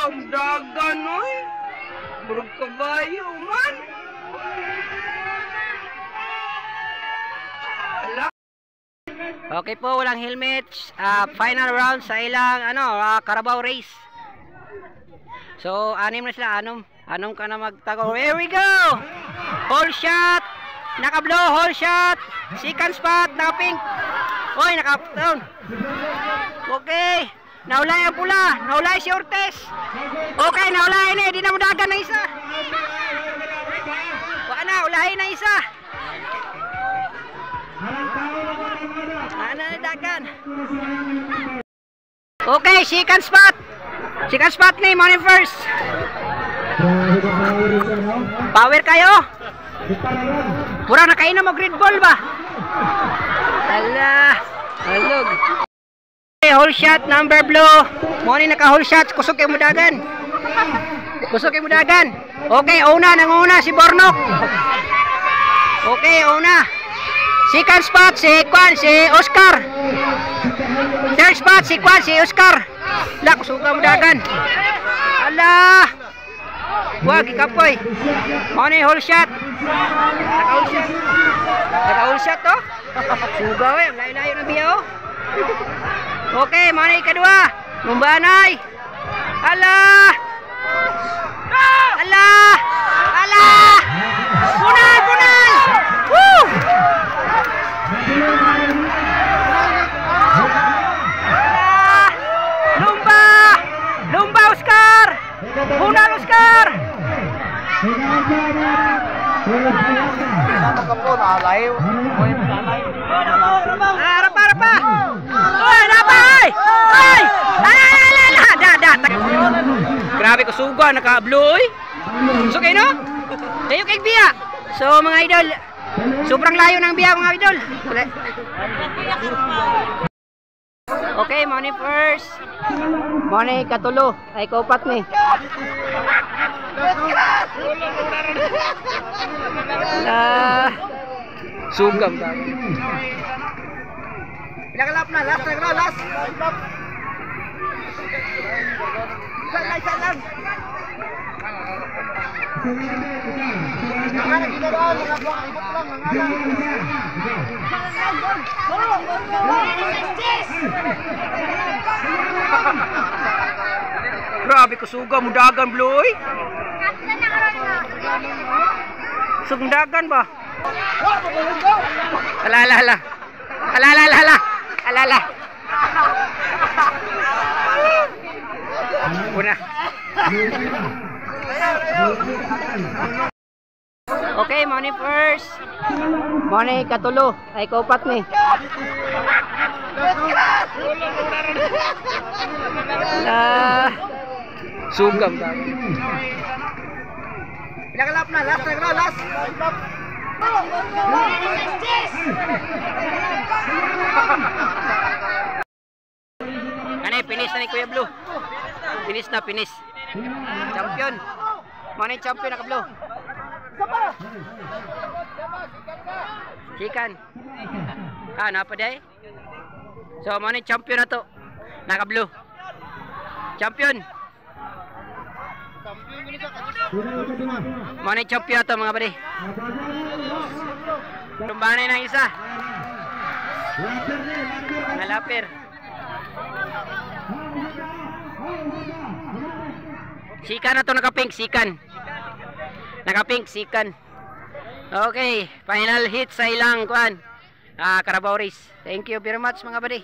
ang dagan, oy. Burog kabayo, man. Okay po, walang helmets. Final round sa ilang Carabao race. So, anim na sila, anong ka na magtago. Here we go! Hole shot! Naka-blow, hole shot! Second spot, naka-pink. Oy, naka-down. Okay. Naulay ang pula. Naulay si Ortiz. Okay, naulay na. Di na mo dagan na isa. Wala na, ulahin na isa. Ano na dagan? Okay, second spot. Second spot ni Money First. Power kayo. Pura nakainom mo grid ball ba? Ala, halog. Okay, hole shot number blue. Money naka hole shot. Kusok kay mudagan. Kusok kay mudagan. Okay, una nanguna si Bornok. Okay, una. Second spot si Oscar. Third spot si Oscar. La, kusuga mo dagan. Ala. Wag ikapoy. Money hole shot. Naka-hole shot. Naka-hole shot to. Suga we, layo-layo na biya oh. Okay, money kedua. Lumbanay. Ala. Ala. Ala. Punal, punal. Woo! Lumba Oscar! Punal Oscar! Rapa! Oy, napay! Oy! Grabe ko suga, naka-blue. So kayo no? Kayo kay biya. So mga idol, sobrang layo ng biya mga idol. Okay, Money First. Money katulo. Ay, kaupat ni. Sugam. Nakalap na. Last. Salang. Grabe ko suga mudagan bloy. Sugdagan ba? Alala. Una. Okay, Money First. Money katulo. Ay, kaupat ni. Sugam. Nakalap na. Last. Finish na ni Kuya Blue. Finish. Champion. Money champion naka-blue. Chikan. Napaday. So, Money champion na to. Naka-blue. Champion. Money champion na to mga bari. Tumbanay ng isa. Nalapir. Sikan na to, naka-pink, sikan. Okay, final hit sa ilang Carabao race. Thank you very much mga buddy.